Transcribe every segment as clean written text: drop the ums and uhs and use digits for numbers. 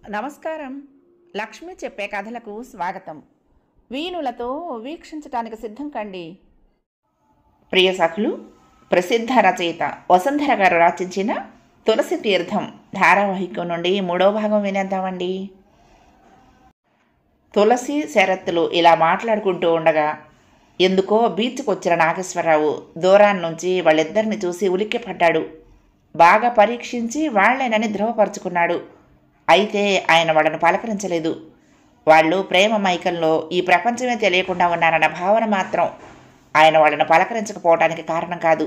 నమస్కారం. లక్ష్మి చెప్పే కథలకు స్వాగతం. వీణులతో వీక్షించటానికి సిద్ధం కండి. ప్రియ సఖులు, ప్రసిద్ధ రచయిత వసుంధర గారు రచించిన తులసి తీర్థం ధారావాహికం నుండి 3వ భాగం వినేద్దామండి. తులసి శరత్తులు ఇలా మాట్లాడుకుంటూ ఉండగా ఎందుకో బీచ్కి వచ్చిన నాగేశ్వరరావు దూరాన్నించి వాళ్ళిద్దరిని చూసి ఉలిక్కిపడ్డాడు. బాగా పరీక్షించి వాళ్లేనని ధృవపరుచుకున్నాడు. అయితే ఆయన వాళ్ళను పలకరించలేదు. వాళ్ళు ప్రేమ మైకంలో ఈ ప్రపంచమే తెలియకుండా ఉన్నారన్న భావన మాత్రం ఆయన వాళ్ళను పలకరించకపోవటానికి కారణం కాదు.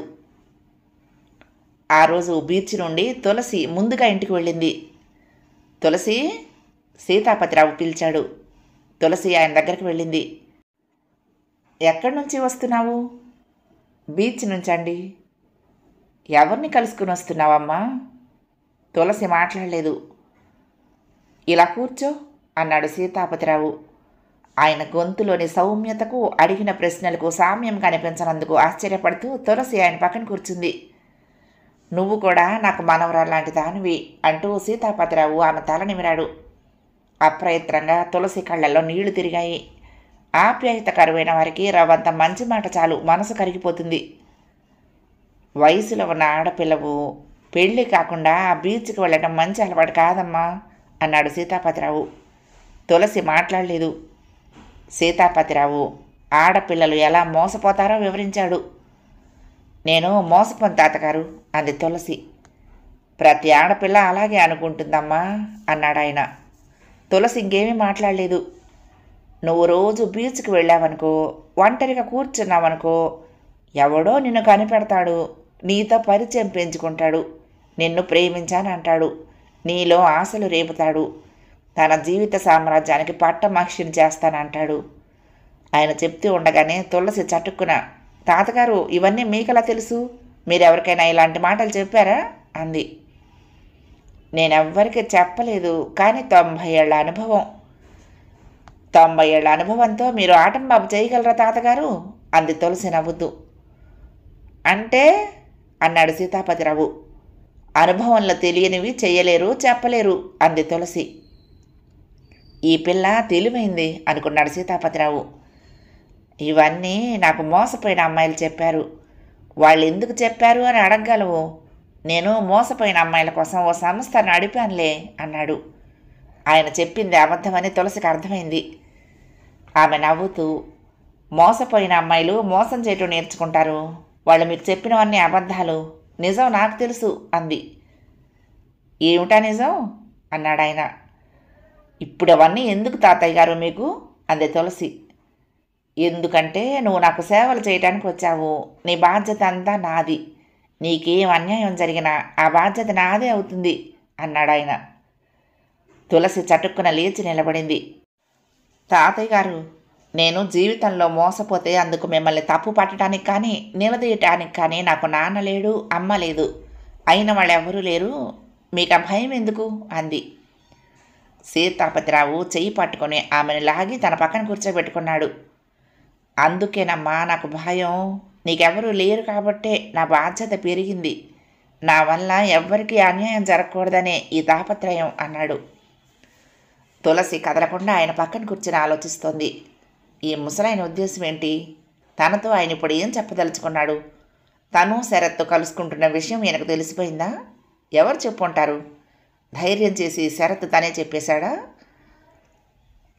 ఆ రోజు బీచ్ నుండి తులసి ముందుగా ఇంటికి వెళ్ళింది. తులసి, సీతాపతిరావు పిలిచాడు. తులసి ఆయన దగ్గరికి వెళ్ళింది. ఎక్కడి నుంచి వస్తున్నావు? బీచ్ నుంచండి. ఎవరిని కలుసుకుని వస్తున్నావమ్మా? తులసి మాట్లాడలేదు. ఇలా కూర్చో అన్నాడు సీతాపతిరావు. ఆయన గొంతులోని సౌమ్యతకు అడిగిన ప్రశ్నలకు సామ్యం కనిపించనందుకు ఆశ్చర్యపడుతూ తులసి ఆయన పక్కన కూర్చుంది. నువ్వు కూడా నాకు మనవరాలాంటి దానివి అంటూ సీతాపతిరావు ఆమె తల నిమిరాడు. అప్రయత్నంగా తులసి కళ్ళల్లో నీళ్లు తిరిగాయి. ఆప్యాయత కరువైన వారికి రవ్వంత మంచి మాట చాలు మనసు కరిగిపోతుంది. వయసులో ఉన్న ఆడపిల్లవు పెళ్ళి కాకుండా బీచ్కి వెళ్ళటం మంచి అలవాటు కాదమ్మా అన్నాడు సీతాపతిరావు. తులసి మాట్లాడలేదు. సీతాపతిరావు ఆడపిల్లలు ఎలా మోసపోతారో వివరించాడు. నేను మోసపోను తాతగారు అంది తులసి. ప్రతి ఆడపిల్ల అలాగే అనుకుంటుందమ్మా అన్నాడు ఆయన. తులసి ఇంకేమీ మాట్లాడలేదు. నువ్వు రోజు బీచ్కి వెళ్ళావనుకో, ఒంటరిగా కూర్చున్నావనుకో, ఎవడో నిన్ను కనిపెడతాడు, నీతో పరిచయం పెంచుకుంటాడు, నిన్ను ప్రేమించానంటాడు, నీలో ఆశలు రేపుతాడు, తన జీవిత సామ్రాజ్యానికి పట్టమక్షిని చేస్తానంటాడు. ఆయన చెప్తూ ఉండగానే తులసి చటుక్కున, తాతగారు ఇవన్నీ మీకెలా తెలుసు? మీరెవరికైనా ఇలాంటి మాటలు చెప్పారా అంది. నేనెవ్వరికీ చెప్పలేదు, కానీ 90 ఏళ్ల అనుభవం. 90 ఏళ్ల అనుభవంతో మీరు ఆటంబాబు చేయగలరా తాతగారు అంది తులసి నవ్వుతూ. అంటే అన్నాడు సీతాపతిరావు. అనుభవంలో తెలియనివి చెయ్యలేరు, చెప్పలేరు అంది తులసి. ఈ పిల్ల తెలివైంది అనుకున్నాడు సీతాపతిరావు. ఇవన్నీ నాకు మోసపోయిన అమ్మాయిలు చెప్పారు. వాళ్ళు ఎందుకు చెప్పారు అని అడగగలవు. నేను మోసపోయిన అమ్మాయిల కోసం ఓ సంస్థ నడిపానులే అన్నాడు. ఆయన చెప్పింది అబద్ధమని తులసికి అర్థమైంది. ఆమె నవ్వుతూ, మోసపోయిన అమ్మాయిలు మోసం చేయటం నేర్చుకుంటారు. వాళ్ళు మీకు చెప్పినవన్నీ అబద్ధాలు, నిజం నాకు తెలుసు అంది. ఏమిటా నిజం అన్నాడు ఆయన. ఇప్పుడు అవన్నీ ఎందుకు తాతయ్య గారు మీకు అంది తులసి. ఎందుకంటే నువ్వు నాకు సేవలు చేయడానికి వచ్చావు. నీ బాధ్యత అంతా నాది. నీకేం అన్యాయం జరిగినా ఆ బాధ్యత నాదే అవుతుంది అన్నాడు ఆయన. తులసి చటుక్కున లేచి నిలబడింది. తాతయ్య గారు, నేను జీవితంలో మోసపోతే అందుకు మిమ్మల్ని తప్పు పట్టడానికి కానీ నిలదీయటానికి కానీ నాకు నాన్న లేడు, అమ్మ లేదు. అయిన వాళ్ళు ఎవరూ లేరు. మీకు ఆ భయం ఎందుకు అంది. సీతాపతిరావు చెయ్యి పట్టుకొని ఆమెను లాగి తన పక్కన కూర్చోబెట్టుకున్నాడు. అందుకేనమ్మా నాకు భయం. నీకెవరూ లేరు కాబట్టే నా బాధ్యత పెరిగింది. నా వల్ల ఎవ్వరికీ అన్యాయం జరగకూడదనే ఈ తాపత్రయం అన్నాడు. తులసి కదలకుండా ఆయన పక్కన కూర్చుని ఆలోచిస్తోంది. ఈ ముసలాయన ఉద్దేశం ఏంటి? తనతో ఆయన ఇప్పుడు ఏం చెప్పదలుచుకున్నాడు? తను శరత్తు కలుసుకుంటున్న విషయం ఈయనకు తెలిసిపోయిందా? ఎవరు చెప్పుంటారు? ధైర్యం చేసి శరత్తు తనే చెప్పేశాడా?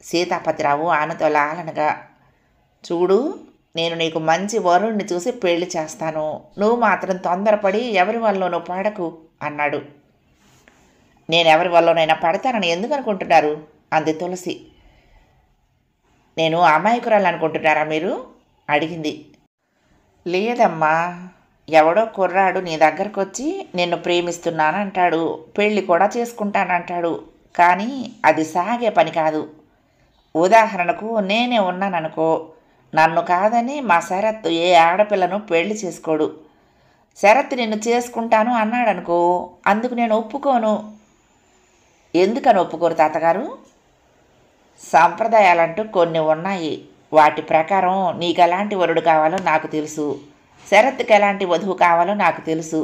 సీతాపతిరావు ఆమెతో లాలనగా, చూడు, నేను నీకు మంచి వరుణ్ణి చూసి పెళ్లి చేస్తాను. నువ్వు మాత్రం తొందరపడి ఎవరి వల్లనూ పడకు అన్నాడు. నేనెవరి వల్లనైనా పడతానని ఎందుకు అనుకుంటున్నారు అంది తులసి. నేను అమాయకురాలు అనుకుంటున్నారా మీరు అడిగింది. లేదమ్మా, ఎవడో కుర్రాడు నీ దగ్గరకు వచ్చి నిన్ను ప్రేమిస్తున్నానంటాడు, పెళ్ళి కూడా చేసుకుంటానంటాడు. కానీ అది సాగే పని కాదు. ఉదాహరణకు నేనే ఉన్నాననుకో, నన్ను కాదని మా శరత్ ఏ ఆడపిల్లను పెళ్లి చేసుకోడు. శరత్ నిన్ను చేసుకుంటాను అన్నాడనుకో, అందుకు నేను ఒప్పుకోను. ఎందుకని ఒప్పుకోరు తాతగారు? సంప్రదాయాలంటూ కొన్ని ఉన్నాయి. వాటి ప్రకారం నీకు ఎలాంటి వరుడు కావాలో నాకు తెలుసు. శరత్కి ఎలాంటి వధువు కావాలో నాకు తెలుసు.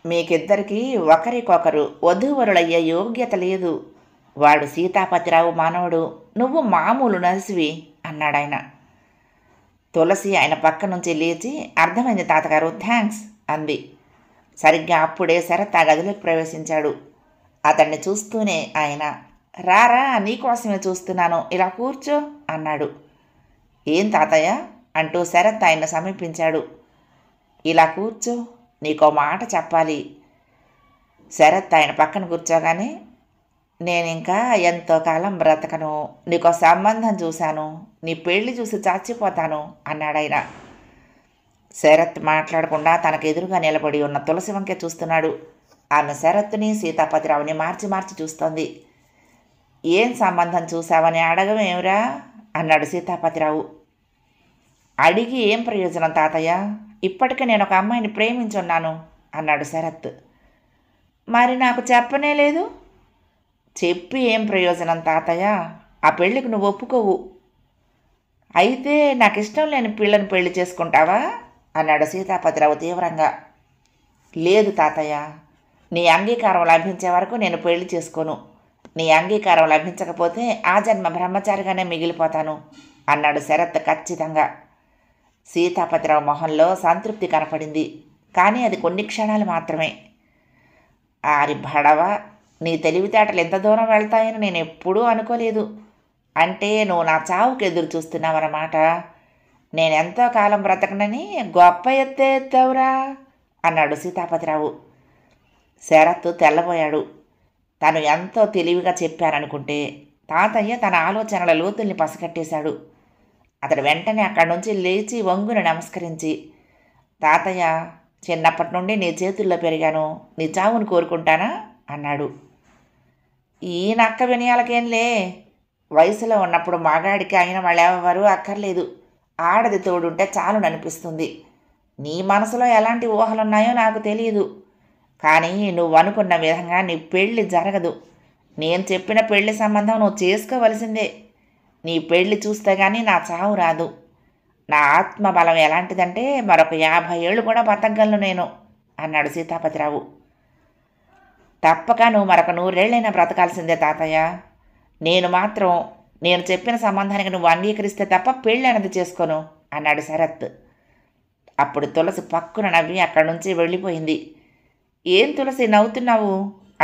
మీకిద్దరికీ ఒకరికొకరు వధూవరులయ్యే యోగ్యత లేదు. వాడు సీతాపతిరావు మానవుడు, నువ్వు మామూలు నర్సివి అన్నాడాయన. తులసి ఆయన పక్క నుంచి లేచి, అర్థమైంది తాతగారు, థ్యాంక్స్ అంది. సరిగ్గా అప్పుడే శరత్ ఆ గదిలోకి ప్రవేశించాడు. అతన్ని చూస్తూనే ఆయన, రారా నీకోసమే చూస్తున్నాను, ఇలా కూర్చో అన్నాడు. ఏం తాతయ్య అంటూ శరత్ ఆయన్ను సమీపించాడు. ఇలా కూర్చో, నీకో మాట చెప్పాలి. శరత్ ఆయన పక్కన కూర్చోగానే, నేనింకా ఎంతో కాలం బ్రతకను, నీకో సంబంధం చూశాను, నీ పెళ్లి చూసి చచ్చిపోతాను అన్నాడాయన. శరత్ మాట్లాడకుండా తనకు ఎదురుగా నిలబడి ఉన్న తులసి వంకే చూస్తున్నాడు. ఆమె శరత్ని సీతాపతిరావుని మార్చి మార్చి చూస్తోంది. ఏం సంబంధం చూశావని అడగమేమిరా అన్నాడు సీతాపతిరావు. అడిగి ఏం ప్రయోజనం తాతయ్య, ఇప్పటికే నేను ఒక అమ్మాయిని ప్రేమించున్నాను అన్నాడు శరత్. మరి నాకు చెప్పనే లేదు. చెప్పి ఏం ప్రయోజనం తాతయ్య, ఆ పెళ్ళికి నువ్వు ఒప్పుకోవు. అయితే నాకు ఇష్టం లేని పిల్లని పెళ్లి చేసుకుంటావా అన్నాడు సీతాపతిరావు తీవ్రంగా. లేదు తాతయ్య, నీ అంగీకారం లభించే వరకు నేను పెళ్లి చేసుకోను. నీ అంగీకారం లభించకపోతే ఆ జన్మ బ్రహ్మచారిగానే మిగిలిపోతాను అన్నాడు శరత్ ఖచ్చితంగా. సీతాపతిరావు మొహంలో సంతృప్తి కనపడింది, కానీ అది కొన్ని క్షణాలు మాత్రమే. ఆరి భడవ, నీ తెలివితేటలు ఎంత దూరం వెళ్తాయని నేను ఎప్పుడూ అనుకోలేదు. అంటే నువ్వు నా చావుకు ఎదురు చూస్తున్నావన్నమాట. నేనెంతో కాలం బ్రతకనని గొప్ప ఎత్తే ఎత్తావురా అన్నాడు సీతాపతిరావు. శరత్ తెల్లబోయాడు. తను ఎంతో తెలివిగా చెప్పాననుకుంటే తాతయ్య తన ఆలోచనల లోతుల్ని పసిగట్టేశాడు. అతడు వెంటనే అక్కడి నుంచి లేచి వంగుని నమస్కరించి, తాతయ్య, చిన్నప్పటి నుండి నీ చేతుల్లో పెరిగాను, నీ చావును కోరుకుంటానా అన్నాడు. ఈ నక్క వినయాలకేంలే, వయసులో ఉన్నప్పుడు మగాడికి అయిన వాళ్ళెవరు అక్కర్లేదు, ఆడది తోడుంటే చాలుననిపిస్తుంది. నీ మనసులో ఎలాంటి ఊహలున్నాయో నాకు తెలియదు, కానీ నువ్వు అనుకున్న విధంగా నీ పెళ్ళి జరగదు. నేను చెప్పిన పెళ్లి సంబంధం నువ్వు చేసుకోవలసిందే. నీ పెళ్లి చూస్తే కానీ నా చావు రాదు. నా ఆత్మబలం ఎలాంటిదంటే మరొక 50 ఏళ్ళు కూడా బతకగలను నేను అన్నాడు సీతాపతిరావు. తప్పక నువ్వు మరొక 100 ఏళ్ళైనా బ్రతకాల్సిందే తాతయ్య. నేను చెప్పిన సంబంధానికి నువ్వు అంగీకరిస్తే తప్ప పెళ్ళి అన్నది చేసుకోను అన్నాడు శరత్. అప్పుడు తులసి పక్కున నవ్వి అక్కడి నుంచి వెళ్ళిపోయింది. ఏం తులసి నవ్వుతున్నావు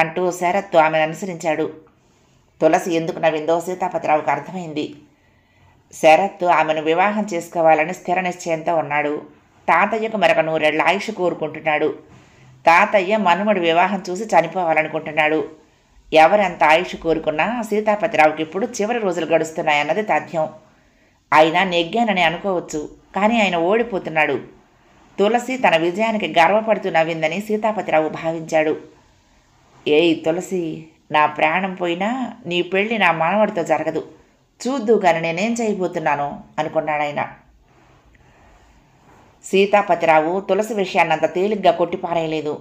అంటూ శరత్ ఆమెను అనుసరించాడు. తులసి ఎందుకు నవ్విందో సీతాపతిరావుకు అర్థమైంది. శరత్ ఆమెను వివాహం చేసుకోవాలని స్థిర నిశ్చయంతో ఉన్నాడు. తాతయ్యకు మరొక 100 ఏళ్ల ఆయుష్ కోరుకుంటున్నాడు. తాతయ్య మనుమడి వివాహం చూసి చనిపోవాలనుకుంటున్నాడు. ఎవరెంత ఆయుష్ కోరుకున్నా సీతాపతిరావుకి ఇప్పుడు చివరి రోజులు గడుస్తున్నాయన్నది తథ్యం. అయినా నెగ్గానని అనుకోవచ్చు, కానీ ఆయన ఓడిపోతున్నాడు. తులసి తన విజయానికి గర్వపడుతూ నవ్విందని సీతాపతిరావు భావించాడు. ఏయ్ తులసి, నా ప్రాణం పోయినా నీ పెళ్ళి నా మనవడితో జరగదు, చూద్దు కానీ నేనేం చేయబోతున్నాను అనుకున్నాడాయన. సీతాపతిరావు తులసి విషయాన్నంత తేలిగ్గా కొట్టిపారేయలేదు.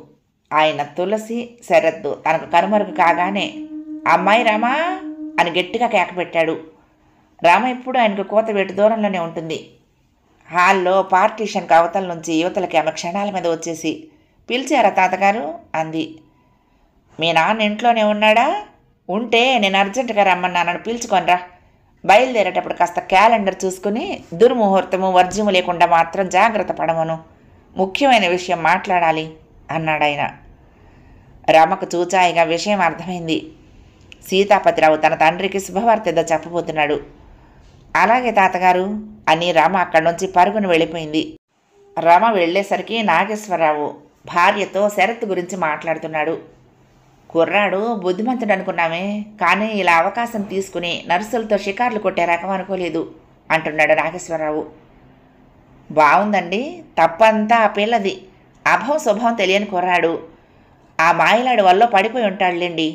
ఆయన తులసి, శరత్ తనకు కనుమరుగు కాగానే అమ్మాయి రామా అని గట్టిగా కేకపెట్టాడు. రామ ఇప్పుడు ఆయనకు కోతవేటు దూరంలోనే ఉంటుంది. హాల్లో పార్టీషన్కి అవతల నుంచి యువతలకి ఆమె క్షణాల మీద వచ్చేసి, పిలిచారా తాతగారు అంది. మీ నాన్న ఇంట్లోనే ఉన్నాడా? ఉంటే నేను అర్జెంటుగా రమ్మన్నానని పిలుచుకొనిరా. బయలుదేరేటప్పుడు కాస్త క్యాలెండర్ చూసుకుని దుర్ముహూర్తము వర్జ్యము లేకుండా మాత్రం జాగ్రత్త పడమను. ముఖ్యమైన విషయం మాట్లాడాలి అన్నాడాయన. రామకు చూచాయిగా విషయం అర్థమైంది. సీతాపతిరావు తన తండ్రికి శుభవార్త ఏదో చెప్పబోతున్నాడు. అలాగే తాతగారు అని రామ అక్కడి నుంచి పరుగును వెళ్ళిపోయింది. రమ వెళ్ళేసరికి నాగేశ్వరరావు భార్యతో శరత్ గురించి మాట్లాడుతున్నాడు. కుర్రాడు బుద్ధిమంతుడు అనుకున్నామే, కానీ ఇలా అవకాశం తీసుకుని నర్సులతో షికార్లు కొట్టే రకం అనుకోలేదు అంటున్నాడు నాగేశ్వరరావు. బాగుందండి, తప్పంతా ఆ పిల్లది. అభవం శుభం తెలియని కుర్రాడు. ఆ మాయలాడి వల్ల పడిపోయి ఉంటాడులేండి.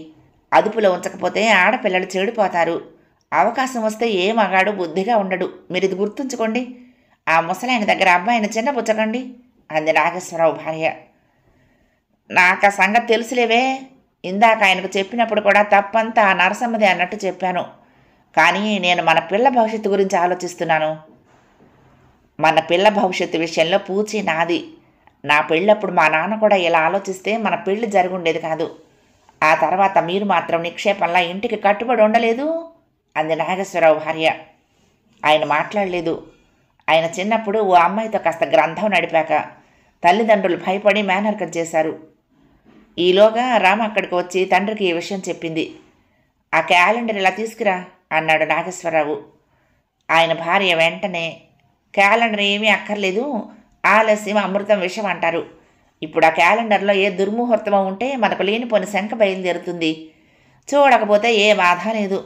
అదుపులో ఉంచకపోతే ఆడపిల్లలు చెడిపోతారు. అవకాశం వస్తే ఏ మగాడు బుద్ధిగా ఉండడు. మీరు ఇది గుర్తుంచుకోండి. ఆ ముసలాయన దగ్గర అబ్బాయిని చిన్నపుచ్చకండి అంది నాగేశ్వరరావు భార్య. నాకు ఆ సంగతి తెలుసులేవే. ఇందాక ఆయనకు చెప్పినప్పుడు కూడా తప్పంతా ఆ నరసమ్మదే అన్నట్టు చెప్పాను. కానీ నేను మన పిల్ల భవిష్యత్తు గురించి ఆలోచిస్తున్నాను. మన పిల్ల భవిష్యత్తు విషయంలో పూచి నాది. నా పెళ్ళప్పుడు మా నాన్న కూడా ఇలా ఆలోచిస్తే మన పెళ్లి జరుగుండేది కాదు. ఆ తర్వాత మీరు మాత్రం నిక్షేపంలా ఇంటికి కట్టుబడి ఉండలేదు అంది నాగేశ్వరరావు భార్య. ఆయన మాట్లాడలేదు. ఆయన చిన్నప్పుడు ఓ అమ్మాయితో కాస్త గ్రంథం నడిపాక తల్లిదండ్రులు భయపడి మేనర్కం చేశారు. ఈలోగా రామ అక్కడికి వచ్చి తండ్రికి ఈ విషయం చెప్పింది. ఆ క్యాలెండర్ ఇలా తీసుకురా అన్నాడు నాగేశ్వరరావు. ఆయన భార్య వెంటనే, క్యాలెండర్ ఏమీ అక్కర్లేదు, ఆలస్యం అమృతం విషయం అంటారు. ఇప్పుడు ఆ క్యాలెండర్లో ఏ దుర్ముహూర్తమో ఉంటే మనకు లేనిపోని శంక బయలుదేరుతుంది. చూడకపోతే ఏ బాధ లేదు.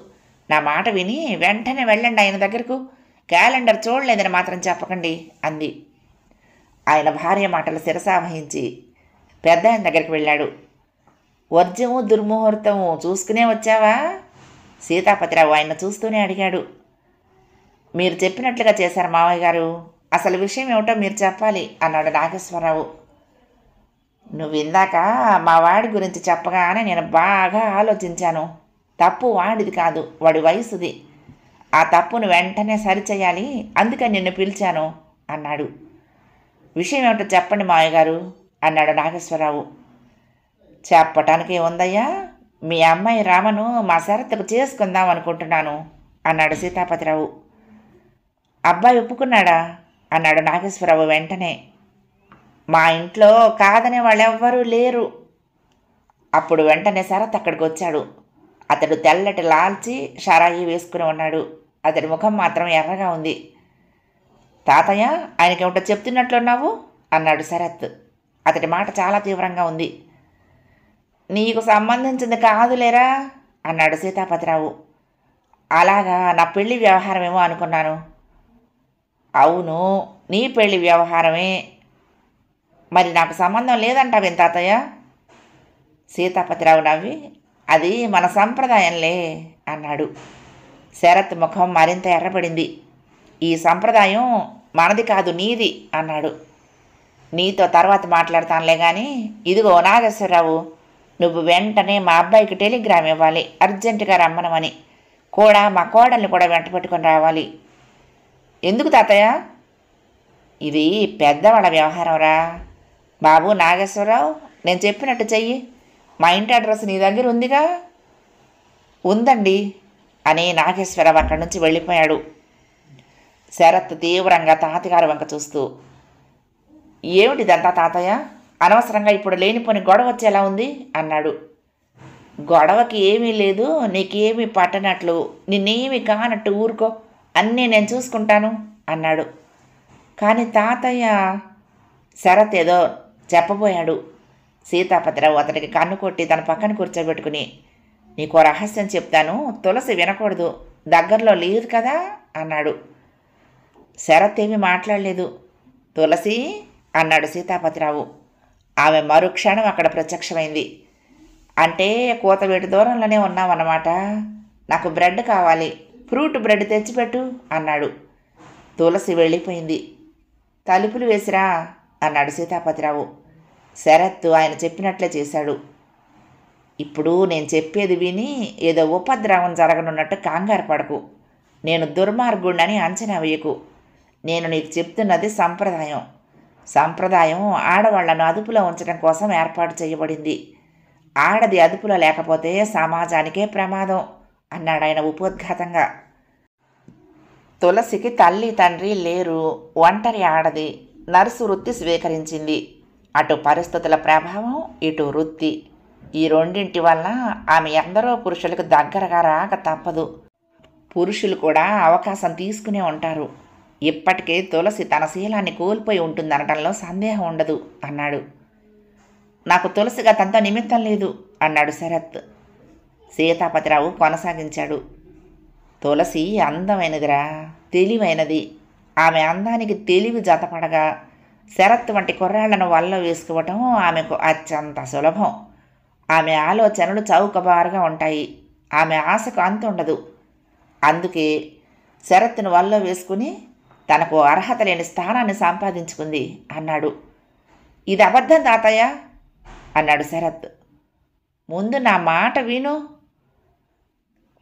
నా మాట విని వెంటనే వెళ్ళండి ఆయన దగ్గరకు. క్యాలెండర్ చూడలేదని మాత్రం చెప్పకండి అంది. ఆయన భార్య మాటలు శిరసావహించి పెద్ద ఆయన దగ్గరికి వెళ్ళాడు. వర్జము దుర్ముహూర్తము చూసుకునే వచ్చావా? సీతాపతిరావు ఆయన చూస్తూనే అడిగాడు. మీరు చెప్పినట్లుగా చేశారు మావయ్య గారు. అసలు విషయం ఏమిటో మీరు చెప్పాలి అన్నాడు నాగేశ్వరరావు. నువ్వు ఇందాక మా వాడి గురించి చెప్పగానే నేను బాగా ఆలోచించాను. తప్పు వాడిది కాదు, వాడి వయసుది. ఆ తప్పును వెంటనే సరిచేయాలి, అందుకని నిన్ను పిలిచాను అన్నాడు. విషయం ఏమిటో చెప్పండి మావయ్య గారు అన్నాడు నాగేశ్వరరావు. చెప్పటానికి ఏముందయ్యా, మీ అమ్మాయి రామను మా శరత్తుకు చేసుకుందాం అనుకుంటున్నాను అన్నాడు సీతాపతిరావు. అబ్బాయి ఒప్పుకున్నాడా అన్నాడు నాగేశ్వరరావు వెంటనే. మా ఇంట్లో కాదనే వాళ్ళెవ్వరూ లేరు. అప్పుడు వెంటనే శరత్ అక్కడికి వచ్చాడు. అతడు తెల్లటి లాల్చి షరాయి వేసుకుని ఉన్నాడు. అతడి ముఖం మాత్రం ఎర్రగా ఉంది. తాతయ్య, ఆయనకేమిటో చెప్తున్నట్లున్నావు అన్నాడు శరత్. అతడి మాట చాలా తీవ్రంగా ఉంది. నీకు సంబంధించింది కాదులేరా అన్నాడు సీతాపతిరావు. అలాగా, నా పెళ్లి వ్యవహారమేమో అనుకున్నాను. అవును, నీ పెళ్లి వ్యవహారమే. మరి నాకు సంబంధం లేదంటావేం తాతయ్య? సీతాపతిరావు నవ్వి, అది మన సంప్రదాయంలే అన్నాడు. శరత్ ముఖం మరింత ఎర్రపడింది. ఈ సంప్రదాయం మనది కాదు, నీది అన్నాడు. నీతో తర్వాత మాట్లాడతానులే కానీ, ఇదిగో నాగేశ్వరరావు, నువ్వు వెంటనే మా అబ్బాయికి టెలిగ్రామ్ ఇవ్వాలి, అర్జెంటుగా రమ్మనమని. కూడా మా కోడల్ని కూడా వెంట పెట్టుకొని రావాలి. ఎందుకు తాతయ్య? ఇది పెద్దవాళ్ళ వ్యవహారం రా బాబు. నాగేశ్వరరావు, నేను చెప్పినట్టు చెయ్యి. మా ఇంటి అడ్రస్ నీ దగ్గర ఉందిగా? ఉందండి అని నాగేశ్వరరావు అక్కడి నుంచి వెళ్ళిపోయాడు. శరత్ తీవ్రంగా తాతగారు వంక చూస్తూ, ఏమిటిదంతా తాతయ్య? అనవసరంగా ఇప్పుడు లేనిపోని గొడవ వచ్చేలా ఉంది అన్నాడు. గొడవకి ఏమీ లేదు, నీకేమీ పట్టనట్లు, నిన్నేమీ కానట్టు ఊరుకో, అన్నీ నేను చూసుకుంటాను అన్నాడు. కానీ తాతయ్య, శరత్ ఏదో చెప్పబోయాడు. సీతాపతిరావు అతడికి కన్ను కొట్టి తన పక్కన కూర్చోబెట్టుకుని, నీకో రహస్యం చెప్తాను, తులసి వినకూడదు, దగ్గరలో లేదు కదా అన్నాడు. శరత్ ఏమీ మాట్లాడలేదు. తులసి అన్నాడు సీతాపతిరావు. ఆమె మరుక్షణం అక్కడ ప్రత్యక్షమైంది. అంటే కూతవేటి దూరంలోనే ఉన్నామన్నమాట. నాకు బ్రెడ్ కావాలి, ఫ్రూట్ బ్రెడ్ తెచ్చిపెట్టు అన్నాడు. తులసి వెళ్ళిపోయింది. తలుపులు వేసిరా అన్నాడు సీతాపతిరావు. శరత్ ఆయన చెప్పినట్లే చేశాడు. ఇప్పుడు నేను చెప్పేది విని ఏదో ఉపద్రవం జరగనున్నట్టు కంగారు పడకు. నేను దుర్మార్గుణ్ణని అంచనా వేయకు. నేను నీకు చెప్తున్నది సంప్రదాయం. సంప్రదాయం ఆడవాళ్లను అదుపులో ఉంచడం కోసం ఏర్పాటు చేయబడింది. ఆడది అదుపులో లేకపోతే సమాజానికే ప్రమాదం అన్నాడు ఆయన ఉపోద్ఘాతంగా. తులసికి తల్లి తండ్రి లేరు, ఒంటరి ఆడది, నర్సు వృత్తి స్వీకరించింది. అటు పరిస్థితుల ప్రభావం, ఇటు వృత్తి, ఈ రెండింటి వల్ల ఆమె ఎందరో పురుషులకు దగ్గరగా రాక తప్పదు. పురుషులు కూడా అవకాశం తీసుకునే ఉంటారు. ఇప్పటికే తులసి తన శీలాన్ని కోల్పోయి ఉంటుందనడంలో సందేహం ఉండదు అన్నాడు. నాకు తులసిగా తనతో నిమిత్తం లేదు అన్నాడు శరత్. సీతాపతిరావు కొనసాగించాడు. తులసి అందమైనదిరా, తెలివైనది. ఆమె అందానికి తెలివి జతపడగా శరత్ వంటి కుర్రాళ్లను వల్ల వేసుకోవటం ఆమెకు అత్యంత సులభం. ఆమె ఆలోచనలు చౌకబారుగా ఉంటాయి. ఆమె ఆశకు అంతుండదు. అందుకే శరత్ను వల్ల వేసుకుని తనకు అర్హత లేని స్థానాన్ని సంపాదించుకుంది అన్నాడు. ఇది అబద్ధం తాతయ్య అన్నాడు శరత్. ముందు నా మాట విను.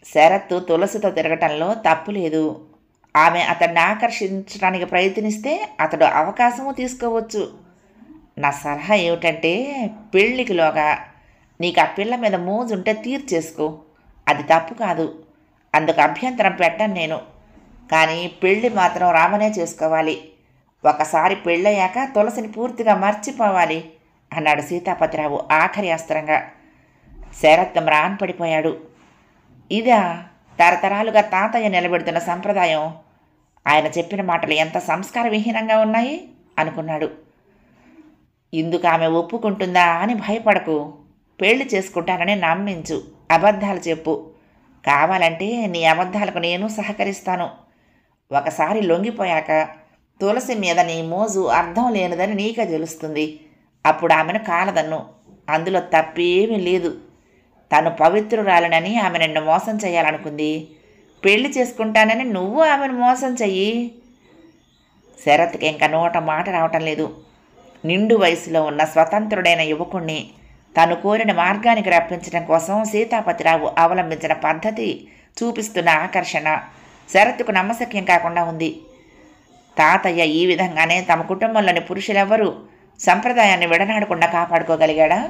శరత్ తులసితో తిరగటంలో తప్పు లేదు. ఆమె అతన్ని ఆకర్షించడానికి ప్రయత్నిస్తే అతడు అవకాశము తీసుకోవచ్చు. నా సలహా ఏమిటంటే, పెళ్ళికిలోగా నీకు ఆ పిల్ల మీద మోజుంటే తీర్చేసుకో, అది తప్పు కాదు, అందుకు అభ్యంతరం పెట్టను నేను. కానీ పెళ్ళి మాత్రం రామనే చేసుకోవాలి. ఒకసారి పెళ్ళయ్యాక తులసిని పూర్తిగా మర్చిపోవాలి అన్నాడు సీతాపతిరావు ఆఖరి అస్త్రంగా. శరత్ మ్రాన్పడిపోయాడు. ఇదా తరతరాలుగా తాతయ్య నిలబెడుతున్న సంప్రదాయం? ఆయన చెప్పిన మాటలు ఎంత సంస్కార విహీనంగా ఉన్నాయి అనుకున్నాడు. ఇందుకు ఆమె ఒప్పుకుంటుందా అని భయపడకు. పెళ్లి చేసుకుంటానని నమ్మించు, అబద్ధాలు చెప్పు. కావాలంటే నీ అబద్ధాలకు నేను సహకరిస్తాను. ఒకసారి లొంగిపోయాక తులసి మీద నీ మోజు అర్థం లేనిదని నీకే తెలుస్తుంది. అప్పుడు ఆమెను కాలదన్ను, అందులో తప్పేమీ లేదు. తను పవిత్రురాలనని ఆమె నిన్ను మోసం చేయాలనుకుంది. పెళ్లి చేసుకుంటానని నువ్వు ఆమెను మోసం చెయ్యి. శరత్కి ఇంకా నోట మాట రావటం లేదు. నిండు వయసులో ఉన్న స్వతంత్రుడైన యువకుణ్ణి తను కోరిన మార్గానికి రప్పించడం కోసం సీతాపతిరావు అవలంబించిన పద్ధతి, చూపిస్తున్న ఆకర్షణ శరత్కు నమ్మశక్యం కాకుండా ఉంది. తాతయ్య ఈ విధంగానే తమ కుటుంబంలోని పురుషులెవ్వరూ సంప్రదాయాన్ని విడనాడకుండా కాపాడుకోగలిగాడా?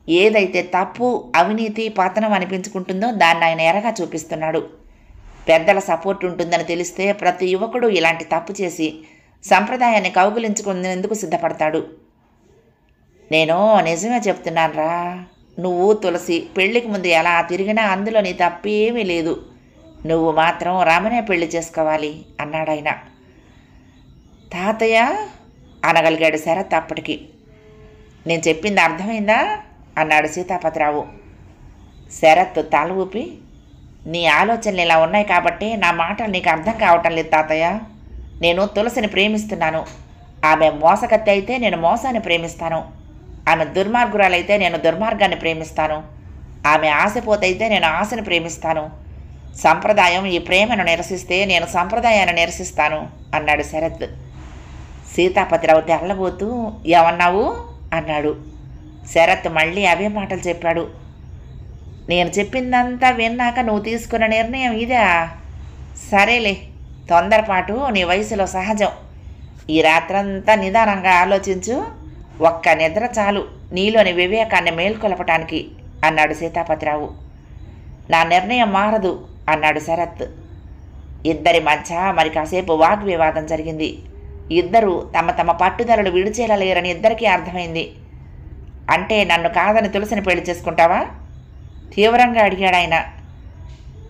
ఏదైతే తప్పు, అవినీతి, పతనం అనిపించుకుంటుందో దాన్ని ఆయన ఎరగా చూపిస్తున్నాడు. పెద్దల సపోర్ట్ ఉంటుందని తెలిస్తే ప్రతి యువకుడు ఇలాంటి తప్పు చేసి సంప్రదాయాన్ని కౌగులించుకునేందుకు సిద్ధపడతాడు. నేను నిజమే చెప్తున్నానురా. నువ్వు తులసి పెళ్లికి ముందు ఎలా తిరిగినా అందులో నీ తప్పేమీ లేదు. నువ్వు మాత్రం రామనే పెళ్లి చేసుకోవాలి అన్నాడాయన. తాతయ్య అనగలిగాడు శరత్ అప్పటికి. నేను చెప్పింది అర్థమైందా అన్నాడు సీతాపతిరావు. శరత్ తల ఊపి, నీ ఆలోచనలు ఇలా ఉన్నాయి కాబట్టి నా మాటలు నీకు అర్థం కావటం లేదు తాతయ్య. నేను తులసిని ప్రేమిస్తున్నాను. ఆమె మోసకత్తి అయితే నేను మోసాన్ని ప్రేమిస్తాను. ఆమె దుర్మార్గురాలైతే నేను దుర్మార్గాన్ని ప్రేమిస్తాను. ఆమె ఆశపోతైతే నేను ఆశను ప్రేమిస్తాను. సంప్రదాయం ఈ ప్రేమను నిరసిస్తే నేను సంప్రదాయాన్ని నిరసిస్తాను అన్నాడు శరత్. సీతాపతిరావు తెల్లబోతూ, ఏమన్నావు అన్నాడు. శరత్ మళ్ళీ అవే మాటలు చెప్పాడు. నేను చెప్పిందంతా విన్నాక నువ్వు తీసుకున్న నిర్ణయం ఇదా? సరేలే, తొందరపాటు నీ వయసులో సహజం. ఈ రాత్రంతా నిదానంగా ఆలోచించు. ఒక్క నిద్ర చాలు నీలోని వివేకాన్ని మేల్కొలపటానికి అన్నాడు సీతాపతిరావు. నా నిర్ణయం మారదు అన్నాడు శరత్. ఇద్దరి మధ్య మరి కాసేపు వాగ్వివాదం జరిగింది. ఇద్దరూ తమ తమ పట్టుదలలు విడిచేలా లేరని ఇద్దరికీ అర్థమైంది. అంటే నన్ను కాదని తులసిని పెళ్లి చేసుకుంటావా? తీవ్రంగా అడిగాడాయన.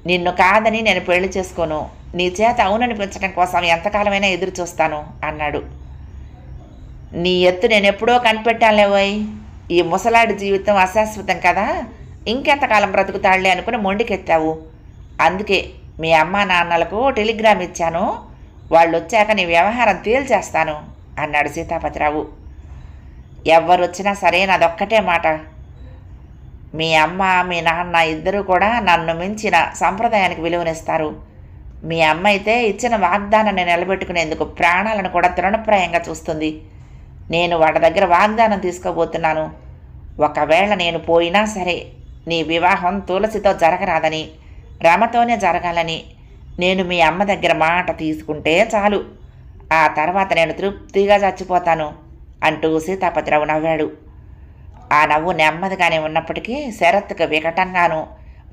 నిన్ను కాదని నేను పెళ్లి చేసుకోను. నీ చేత అవుననిపించడం కోసం ఎంతకాలమైనా ఎదురు చూస్తాను అన్నాడు. నీ ఎత్తు నేను ఎప్పుడో కనిపెట్టాలేవోయ్. ఈ ముసలాడి జీవితం అశాశ్వతం కదా, ఇంకెంతకాలం బ్రతుకుతాళ్లే అనుకుని మొండికెత్తావు. అందుకే మీ అమ్మా నాన్నలకు టెలిగ్రామ్ ఇచ్చాను. వాళ్ళు వచ్చాక నీ వ్యవహారం తేల్చేస్తాను అన్నాడు సీతాపతిరావు. ఎవరొచ్చినా సరే నాదొక్కటే మాట. మీ అమ్మ మీ నాన్న ఇద్దరూ కూడా నన్ను మించిన సంప్రదాయానికి విలువనిస్తారు. మీ అమ్మ అయితే ఇచ్చిన వాగ్దానాన్ని నిలబెట్టుకునేందుకు ప్రాణాలను కూడా తృణప్రాయంగా చూస్తుంది. నేను వాటి దగ్గర వాగ్దానం తీసుకోబోతున్నాను. ఒకవేళ నేను పోయినా సరే నీ వివాహం తులసితో జరగరాదని, రమతోనే జరగాలని నేను మీ అమ్మ దగ్గర మాట తీసుకుంటే చాలు. ఆ తర్వాత నేను తృప్తిగా చచ్చిపోతాను అంటూ సీతాపతిరావు నవ్వాడు. ఆ నవ్వు నెమ్మదిగానే ఉన్నప్పటికీ శరత్కు వికటంగానూ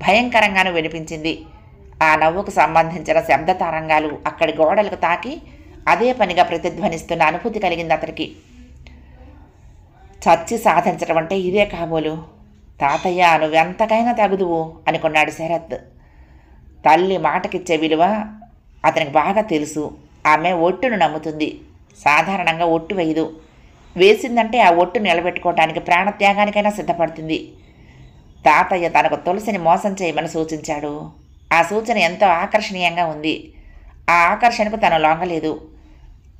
భయంకరంగానూ వినిపించింది. ఆ నవ్వుకు సంబంధించిన శబ్ద తరంగాలు అక్కడి గోడలకు తాకి అదే పనిగా ప్రతిధ్వనిస్తున్న అనుభూతి కలిగింది అతనికి. చచ్చి సాధించడం అంటే ఇదే కాబోలు. తాతయ్య నువ్వెంతకైనా తగుదువు అనుకున్నాడు శరత్. తల్లి మాటకిచ్చే విలువ అతనికి బాగా తెలుసు. ఆమె ఒట్టును నమ్ముతుంది. సాధారణంగా ఒట్టు వేయదు. వేసిందంటే ఆ ఒట్టు నిలబెట్టుకోవటానికి ప్రాణత్యాగానికైనా సిద్ధపడుతుంది. తాతయ్య తనకు తులసిని మోసం చేయమని సూచించాడు. ఆ సూచన ఎంతో ఆకర్షణీయంగా ఉంది. ఆ ఆకర్షణకు తను లొంగలేదు.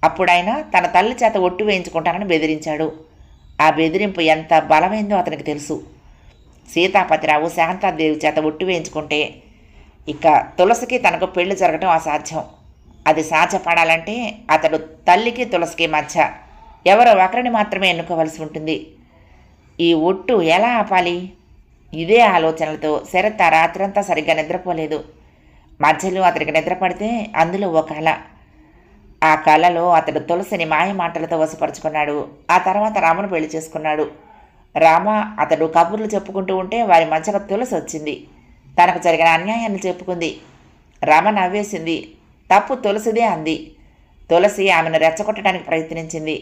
అప్పుడైనా తన తల్లి చేత ఒట్టు వేయించుకుంటానని బెదిరించాడు. ఆ బెదిరింపు ఎంత బలమైందో అతనికి తెలుసు. సీతాపతిరావు శాంతాదేవి చేత ఒట్టు వేయించుకుంటే ఇక తులసికి తనకు పెళ్లి జరగడం అసాధ్యం. అది సాధ్యపడాలంటే అతడు తల్లికి తులసికి మధ్య ఎవరో ఒకరిని మాత్రమే ఎన్నుకోవలసి ఉంటుంది. ఈ ఒట్టు ఎలా ఆపాలి? ఇదే ఆలోచనలతో శరత్ ఆ రాత్రంతా సరిగ్గా నిద్రపోలేదు. మధ్యలో అతనికి నిద్ర పడితే అందులో ఓ కళ. ఆ కళలో అతడు తులసిని మాయ మాటలతో వశపరుచుకున్నాడు. ఆ తర్వాత రామును పెళ్లి చేసుకున్నాడు. రామ అతడు కబుర్లు చెప్పుకుంటూ ఉంటే వారి మధ్యలో తులసి వచ్చింది. తనకు జరిగిన అన్యాయాన్ని చెప్పుకుంది. రమ నవ్వేసింది. తప్పు తులసిదే అంది. తులసి ఆమెను రెచ్చగొట్టడానికి ప్రయత్నించింది.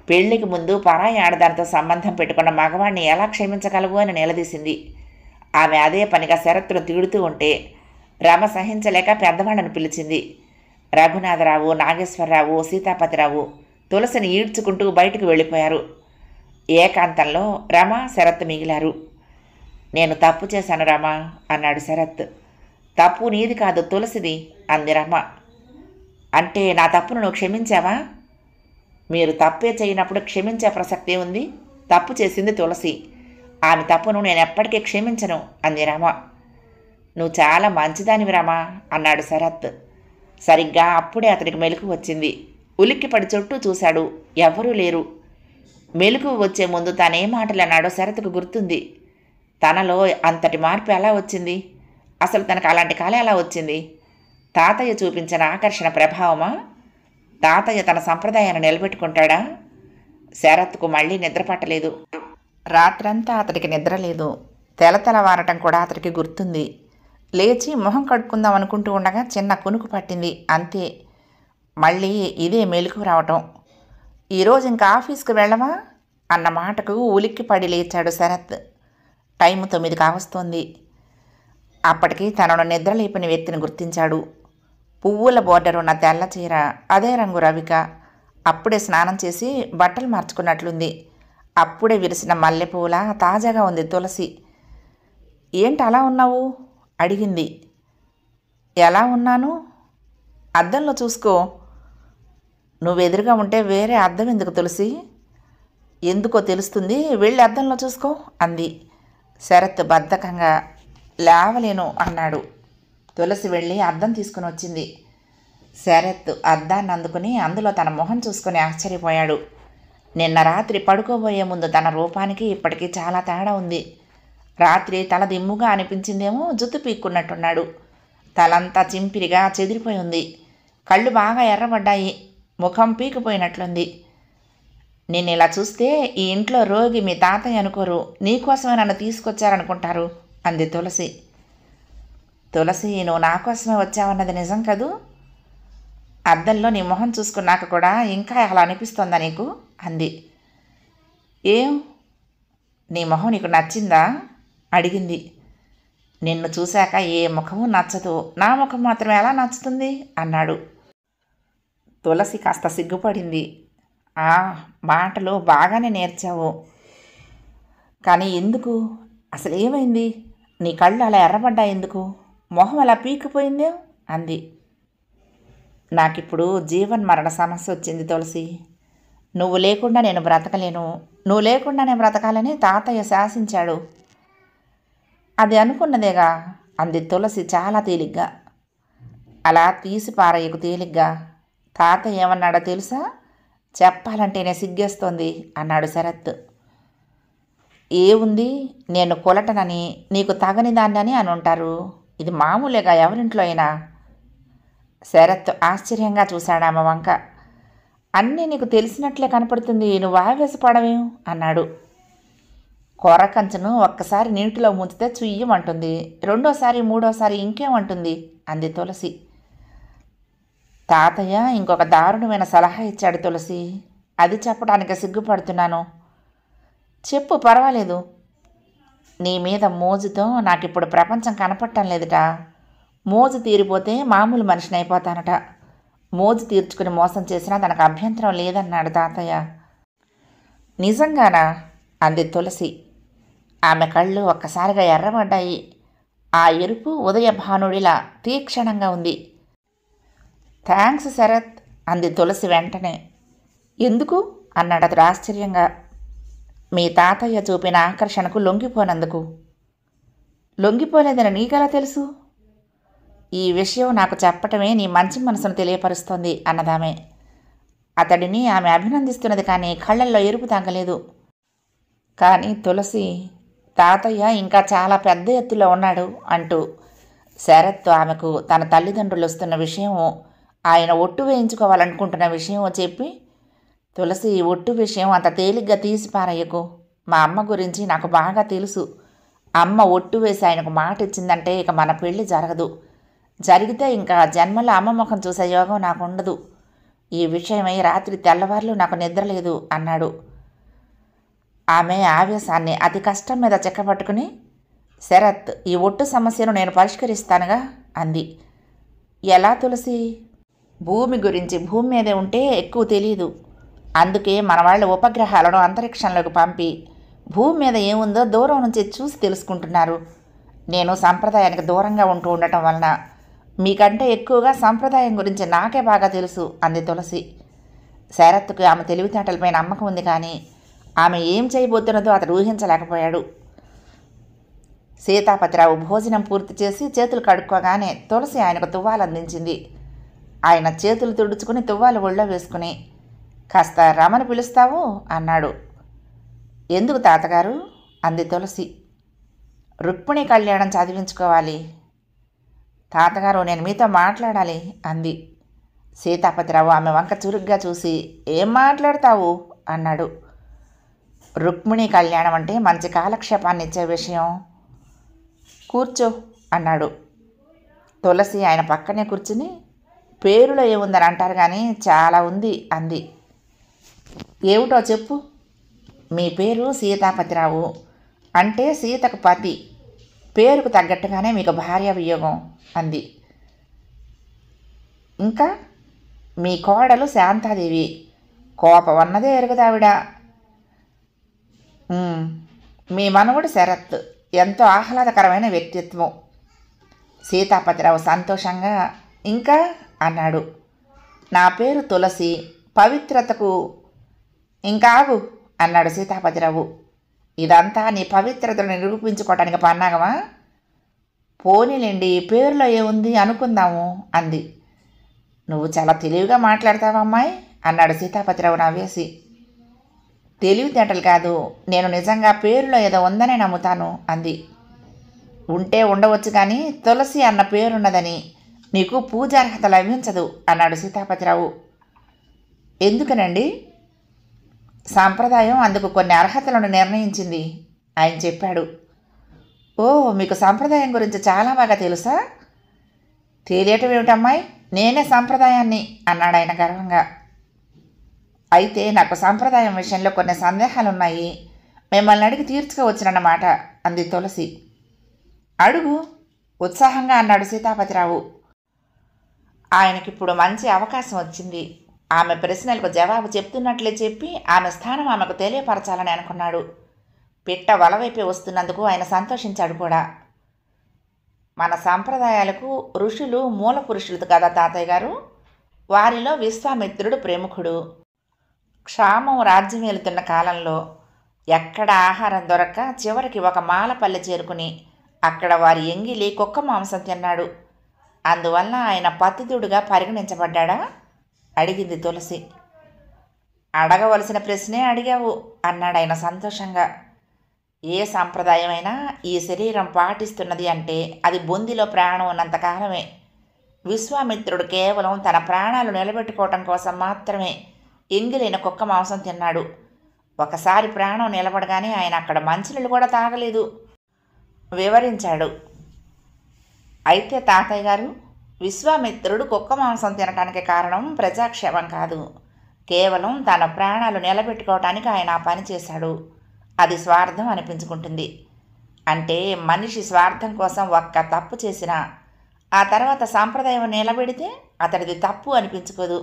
పెళ్లికి ముందు పరాయి ఆడదానితో సంబంధం పెట్టుకున్న మగవాణ్ణి ఎలా క్షమించగలవు అని నిలదీసింది. ఆమె అదే పనిగా శరత్తును తిడుతూ ఉంటే రమ సహించలేక పెద్దవాళ్లను పిలిచింది. రఘునాథరావు, నాగేశ్వరరావు, సీతాపతిరావు తులసిని ఈడ్చుకుంటూ బయటకు వెళ్ళిపోయారు. ఏకాంతంలో రమ, శరత్ మిగిలారు. నేను తప్పు చేశాను రమ అన్నాడు శరత్. తప్పు నీది కాదు తులసిది అంది రమ. అంటే నా తప్పును నువ్వు క్షమించావా? మీరు తప్పే చేయనప్పుడు క్షమించే ప్రసక్తే ఉంది. తప్పు చేసింది తులసి. ఆమె తప్పును నేను ఎప్పటికీ క్షమించను అంది రమ. నువ్వు చాలా మంచిదానివి రమ అన్నాడు శరత్. సరిగ్గా అప్పుడే అతడికి మెలకు వచ్చింది. ఉలిక్కిపడి చుట్టూ చూశాడు. ఎవరూ లేరు. మెలకు వచ్చే ముందు తానే మాటలు అన్నాడో శరత్కు గుర్తుంది. తనలో అంతటి మార్పు ఎలా వచ్చింది? అసలు తనకు అలాంటి కళ ఎలా వచ్చింది? తాతయ్య చూపించిన ఆకర్షణ ప్రభావమా? తాతయ్య తన సంప్రదాయాన్ని నిలబెట్టుకుంటాడా? శరత్కు మళ్ళీ నిద్ర పట్టలేదు. రాత్రంతా అతడికి నిద్ర లేదు. తెలతెలవారటం కూడా అతడికి గుర్తుంది. లేచి మొహం కడుక్కుందాం అనుకుంటూ ఉండగా చిన్న కునుకు పట్టింది. అంతే. మళ్ళీ ఇదే మెలకు రావటం. ఈరోజు ఇంకా ఆఫీస్కి వెళ్ళవా అన్న మాటకు ఉలిక్కిపడి లేచాడు శరత్. టైము 9 కావస్తోంది. అప్పటికి తనను నిద్రలేపిన వ్యక్తిని గుర్తించాడు. పువ్వుల బోర్డర్ ఉన్న తెల్ల చీర, అదే రంగు రవిక. అప్పుడే స్నానం చేసి బట్టలు మార్చుకున్నట్లుంది. అప్పుడే విరిసిన మల్లెపూల తాజాగా ఉంది తులసి. ఏంటి అలా ఉన్నావు అడిగింది. ఎలా ఉన్నాను? అద్దంలో చూసుకో. నువ్వెదురుగా ఉంటే వేరే అద్దం ఎందుకు తులసి? ఎందుకో తెలుస్తుంది, వెళ్ళి అద్దంలో చూసుకో అంది. శరత్ బద్ధకంగా లేవలేను అన్నాడు. తులసి వెళ్ళి అద్దం తీసుకుని వచ్చింది. శరత్ అద్దాన్ని అందుకుని అందులో తన మొహం చూసుకుని ఆశ్చర్యపోయాడు. నిన్న రాత్రి పడుకోబోయే ముందు తన రూపానికి ఇప్పటికీ చాలా తేడా ఉంది. రాత్రి తల దిమ్ముగా అనిపించిందేమో, జుత్తు పీక్కున్నట్టున్నాడు. తలంతా చింపిరిగా చెదిరిపోయి ఉంది. కళ్ళు బాగా ఎర్రబడ్డాయి. ముఖం పీకిపోయినట్లుంది. నేను ఇలా చూస్తే ఈ ఇంట్లో రోగి మీ తాతయ్య అనుకోరు, నీకోసమే నన్ను తీసుకొచ్చారనుకుంటారు అంది తులసి. తులసి, నువ్వు నా కోసమే వచ్చావన్నది నిజం కదూ? అద్దంలో నీ మొహం చూసుకున్నాక కూడా ఇంకా అలా అనిపిస్తోందా నీకు అంది. ఏం, నీ మొహం నీకు నచ్చిందా అడిగింది. నిన్ను చూశాక ఏ ముఖము నచ్చదు, నా ముఖం మాత్రం ఎలా నచ్చుతుంది అన్నాడు. తులసి కాస్త సిగ్గుపడింది. మాటలు బాగానే నేర్చావు, కానీ ఎందుకు? అసలు ఏమైంది? నీ కళ్ళు అలా ఎర్రబడ్డా ఎందుకు? మొహం అలా పీకిపోయిందే అంది. నాకిప్పుడు జీవన్మరణ సమస్య వచ్చింది తులసి. నువ్వు లేకుండా నేను బ్రతకలేను. నువ్వు లేకుండా నేను బ్రతకాలని తాతయ్య శాసించాడు. అది అనుకున్నదేగా అంది తులసి చాలా తేలిగ్గా. అలా తీసి పారయ్యకు తేలిగ్గా. తాతయ్య ఏమన్నాడో తెలుసా? చెప్పాలంటేనే సిగ్గేస్తోంది అన్నాడు శరత్. ఏముంది, నేను కొలటనని, నీకు తగని దాన్ని అని ఉంటారు. ఇది మామూలుగా ఎవరింట్లో అయినా. శరత్ ఆశ్చర్యంగా చూశాడు ఆమె వంక. అన్నీ నీకు తెలిసినట్లే కనపడుతుంది, నువ్వు ఆవేశపడవేం అన్నాడు. కొరకంచును ఒక్కసారి నీటిలో ముంచితే చుయ్యమంటుంది, రెండోసారి మూడోసారి ఇంకేమంటుంది అంది తులసి. తాతయ్య ఇంకొక దారుణమైన సలహా ఇచ్చాడు తులసి. అది చెప్పడానికి సిగ్గుపడుతున్నాను. చెప్పు, పర్వాలేదు. నీ మీద మోజుతో నాకిప్పుడు ప్రపంచం కనపడటం లేదుట. మోజు తీరిపోతే మామూలు మనిషిని అయిపోతానట. మోజు తీర్చుకుని మోసం చేసినా తనకు అభ్యంతరం లేదన్నాడు తాతయ్య. నిజంగానా అంది తులసి. ఆమె కళ్ళు ఒక్కసారిగా ఎర్రబడ్డాయి. ఆ ఎరుపు ఉదయభానుడిలా తీక్షణంగా ఉంది. థ్యాంక్స్ శరత్ అంది తులసి వెంటనే. ఎందుకు అన్నాడు అతడు ఆశ్చర్యంగా. మీ తాతయ్య చూపిన ఆకర్షణకు లొంగిపోనందుకు. లొంగిపోలేదని నీకెలా తెలుసు? ఈ విషయం నాకు చెప్పటమే నీ మంచి మనసును తెలియపరుస్తోంది అన్నదామె. అతడిని ఆమె అభినందిస్తున్నది కానీ కళ్ళల్లో ఎరుపు తగ్గలేదు. కానీ తులసి, తాతయ్య ఇంకా చాలా పెద్ద ఎత్తులో ఉన్నాడు అంటూ శరత్ ఆమెకు తన తల్లిదండ్రులు వస్తున్న విషయము, ఆయన ఒట్టు వేయించుకోవాలనుకుంటున్న విషయం చెప్పి, తులసి, ఒట్టు విషయం అంత తేలిగ్గా తీసి పారయ్యకు. మా అమ్మ గురించి నాకు బాగా తెలుసు. అమ్మ ఒట్టు వేసి ఆయనకు మాట ఇచ్చిందంటే ఇక మన పెళ్లి జరగదు. జరిగితే ఇంకా జన్మలో అమ్మ ముఖం చూసే యోగం నాకు ఉండదు. ఈ విషయమై రాత్రి తెల్లవార్లు నాకు నిద్ర లేదు అన్నాడు. ఆమె ఆవేశాన్ని అతి కష్టం మీద చెక్కబట్టుకుని, శరత్, ఈ ఒట్టు సమస్యను నేను పరిష్కరిస్తానుగా అంది. ఎలా తులసి? భూమి గురించి భూమి మీదే ఉంటే ఎక్కువ తెలియదు. అందుకే మన వాళ్ళు ఉపగ్రహాలను అంతరిక్షంలోకి పంపి భూమి మీద ఏముందో దూరం నుంచి చూసి తెలుసుకుంటున్నారు. నేను సంప్రదాయానికి దూరంగా ఉంటూ ఉండటం వలన మీకంటే ఎక్కువగా సంప్రదాయం గురించి నాకే బాగా తెలుసు అంది తులసి. శరత్కు ఆమె తెలివితేటలపై నమ్మకం ఉంది, కానీ ఆమె ఏం చేయబోతున్నదో అతడు ఊహించలేకపోయాడు. సీతాపతిరావు భోజనం పూర్తి చేసి చేతులు కడుక్కోగానే తులసి ఆయనకు తువ్వాలు అందించింది. ఆయన చేతులు తుడుచుకుని తువ్వాలు ఒళ్ళో వేసుకుని, కాస్త రమని పిలుస్తావు అన్నాడు. ఎందుకు తాతగారు అంది తులసి. రుక్మిణి కళ్యాణం చదివించుకోవాలి. తాతగారు, నేను మీతో మాట్లాడాలి అంది. సీతాపతిరావు ఆమె వంక చురుగ్గా చూసి, ఏం మాట్లాడతావు అన్నాడు. రుక్మిణి కళ్యాణం అంటే మంచి కాలక్షేపాన్ని ఇచ్చే విషయం. కూర్చో అన్నాడు. తులసి ఆయన పక్కనే కూర్చుని, పేరులో ఏముందని అంటారు కానీ చాలా ఉంది అంది. ఏమిటో చెప్పు. మీ పేరు సీతాపతిరావు, అంటే సీతకు పతి, పేరుకు తగ్గట్టుగానే మీకు భార్య వియోగం అంది. ఇంకా మీ కోడలు శాంతాదేవి, కోపం అన్నదే ఎరుగుదావిడ. మీ మనవడు శరత్, ఎంతో ఆహ్లాదకరమైన వ్యక్తిత్వం. సీతాపతిరావు సంతోషంగా ఇంకా అన్నాడు. నా పేరు తులసి, పవిత్రతకు. ఇంకా ఆగు అన్నాడు సీతాపతిరావు. ఇదంతా నీ పవిత్రతను నిరూపించుకోవటానికి పన్నాగమా? పోనీలేండి, పేరులో ఏముంది అనుకుందాము అంది. నువ్వు చాలా తెలివిగా మాట్లాడతావమ్మాయి అన్నాడు సీతాపతిరావు నవ్వేసి. తెలివితేటలు కాదు, నేను నిజంగా పేరులో ఏదో ఉందనే నమ్ముతాను అంది. ఉంటే ఉండవచ్చు, కానీ తులసి అన్న పేరున్నదని నీకు పూజార్హత లభించదు అన్నాడు సీతాపతిరావు. ఎందుకనండి? సాంప్రదాయం అందుకు కొన్ని అర్హతలను నిర్ణయించింది ఆయన చెప్పాడు. ఓ, మీకు సంప్రదాయం గురించి చాలా బాగా తెలుసా? తెలియటం ఏమిటమ్మాయి, నేనే సంప్రదాయాన్ని అన్నాడు ఆయన గర్వంగా. అయితే నాకు సంప్రదాయం విషయంలో కొన్ని సందేహాలున్నాయి, మిమ్మల్ని అడిగి తీర్చుకోవచ్చునన్నమాట అంది తులసి. అడుగు ఉత్సాహంగా అన్నాడు సీతాపతిరావు. ఆయనకిప్పుడు మంచి అవకాశం వచ్చింది. ఆమె ప్రశ్నలకు జవాబు చెప్తున్నట్లే చెప్పి ఆమె స్థానం ఆమెకు తెలియపరచాలని అనుకున్నాడు. పిట్ట వలవైపే వస్తున్నందుకు ఆయన సంతోషించాడు కూడా. మన సంప్రదాయాలకు ఋషులు మూల పురుషులు కదా తాతయ్య గారు. వారిలో విశ్వామిత్రుడు ప్రముఖుడు. క్షామం రాజ్యం వెళుతున్న కాలంలో ఎక్కడ ఆహారం దొరక్క చివరికి ఒక మాలపల్లె చేరుకుని అక్కడ వారి ఎంగిలి కుక్క మాంసం తిన్నాడు. అందువలన ఆయన పతితుడుగా పరిగణించబడ్డా అడిగింది తులసి. అడగవలసిన ప్రశ్నే అడిగావు అన్నాడు ఆయన సంతోషంగా. ఏ సంప్రదాయమైనా ఈ శరీరం పాటిస్తున్నది అంటే అది బొందిలో ప్రాణం ఉన్నంతకాలమే. విశ్వామిత్రుడు కేవలం తన ప్రాణాలు నిలబెట్టుకోవటం కోసం మాత్రమే ఎంగిలైన కుక్క మాంసం తిన్నాడు. ఒకసారి ప్రాణం నిలబడగానే ఆయన అక్కడ మంచినీళ్ళు కూడా తాగలేదు వివరించాడు. అయితే తాతయ్య గారు, విశ్వామిత్రుడు కుక్క మాంసం తినటానికి కారణం ప్రజాక్షేమం కాదు, కేవలం తన ప్రాణాలు నిలబెట్టుకోవటానికి ఆయన ఆ పని చేశాడు. అది స్వార్థం అనిపించుకుంటుంది. అంటే మనిషి స్వార్థం కోసం ఒక్క తప్పు చేసినా ఆ తర్వాత సాంప్రదాయం నిలబెడితే అతడిది తప్పు అనిపించుకోదు,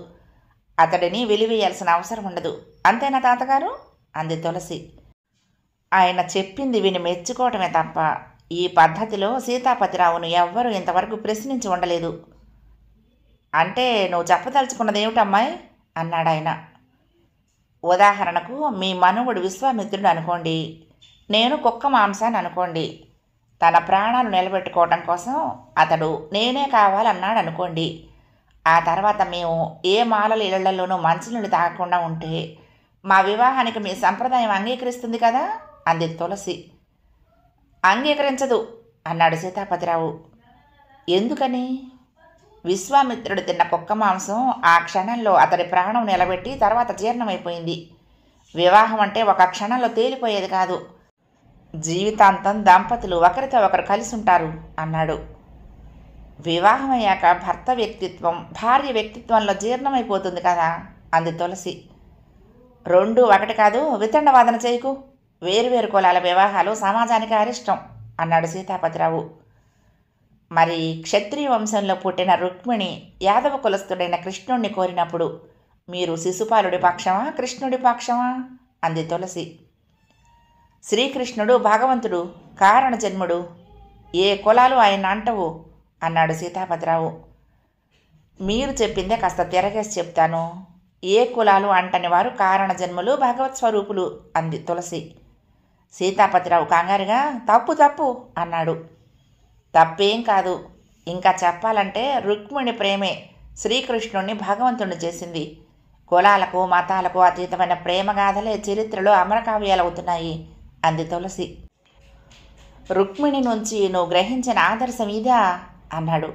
అతడిని వెలివేయాల్సిన అవసరం ఉండదు. అంతేనా తాతగారు అంది తులసి. ఆయన చెప్పింది విని మెచ్చుకోవటమే తప్ప ఈ పద్ధతిలో సీతాపతిరావును ఎవ్వరూ ఇంతవరకు ప్రశ్నించి ఉండలేదు. అంటే నువ్వు చెప్పదలుచుకున్నది ఏమిటమ్మాయి అన్నాడు ఆయన. ఉదాహరణకు మీ మనువుడు విశ్వామిత్రుడు అనుకోండి, నేను కుక్క మాంసాన్ని అనుకోండి. తన ప్రాణాలు నిలబెట్టుకోవటం కోసం అతడు నేనే కావాలన్నాడు అనుకోండి. ఆ తర్వాత మేము ఏ మాలల ఇళ్లలోనూ మంచినీళ్ళు తాగకుండా ఉంటే మా వివాహానికి మీ సంప్రదాయం అంగీకరిస్తుంది కదా అంది తులసి. అంగీకరించదు అన్నాడు సీతాపతిరావు. ఎందుకని? విశ్వామిత్రుడు తిన్న కుక్క మాంసం ఆ క్షణంలో అతడి ప్రాణం నిలబెట్టి తర్వాత జీర్ణమైపోయింది. వివాహం అంటే ఒక క్షణంలో తేలిపోయేది కాదు. జీవితాంతం దంపతులు ఒకరితో ఒకరు కలిసి ఉంటారు అన్నాడు. వివాహం అయ్యాక భర్త వ్యక్తిత్వం భార్య వ్యక్తిత్వంలో జీర్ణమైపోతుంది కదా అంది తులసి. రెండు ఒకటి కాదు, వితండవాదన చేయకు. వేరువేరు కులాల వివాహాలు సమాజానికి అరిష్టం అన్నాడు సీతాపతిరావు. మరి క్షత్రియ వంశంలో పుట్టిన రుక్మిణి యాదవ కులస్థుడైన కృష్ణుణ్ణి కోరినప్పుడు మీరు శిశుపాలుడి పక్షమా కృష్ణుడి పక్షమా అంది తులసి. శ్రీకృష్ణుడు భగవంతుడు, కారణజన్ముడు, ఏ కులాలు ఆయన అంటవు అన్నాడు సీతాపతిరావు. మీరు చెప్పిందే కాస్త తిరగేసి చెప్తాను. ఏ కులాలు అంటని వారు కారణజన్ములు, భగవత్ స్వరూపులు అంది తులసి. సీతాపతిరావు కంగారుగా తప్పు తప్పు అన్నాడు. తప్పేం కాదు. ఇంకా చెప్పాలంటే రుక్మిణి ప్రేమే శ్రీకృష్ణుణ్ణి భగవంతుణ్ణి చేసింది. కులాలకు మతాలకు అతీతమైన ప్రేమగాథలే చరిత్రలో అమరకావ్యాలవుతున్నాయి అంది తులసి. రుక్మిణి నుంచి నువ్వు గ్రహించిన ఆదర్శం ఇదా అన్నాడు.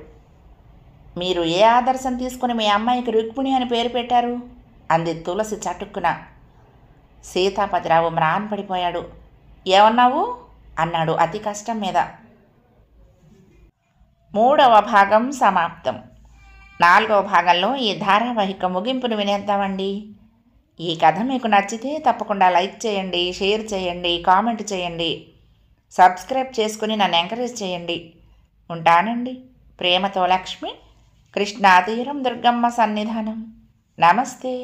మీరు ఏ ఆదర్శం తీసుకుని మీ అమ్మాయికి రుక్మిణి అని పేరు పెట్టారు అంది తులసి చటుక్కున. సీతాపతిరావు మ్రాన్పడిపోయాడు. ఏమన్నావు అన్నాడు అతి కష్టం మీద. 3వ భాగం సమాప్తం. 4వ భాగంలో ఈ ధారావాహిక ముగింపును వినేద్దామండి. ఈ కథ మీకు నచ్చితే తప్పకుండా లైక్ చేయండి, షేర్ చేయండి, కామెంట్ చేయండి, సబ్స్క్రైబ్ చేసుకుని నన్ను ఎంకరేజ్ చేయండి. ఉంటానండి. ప్రేమతో లక్ష్మి, కృష్ణాతీరం దుర్గమ్మ సన్నిధానం. నమస్తే.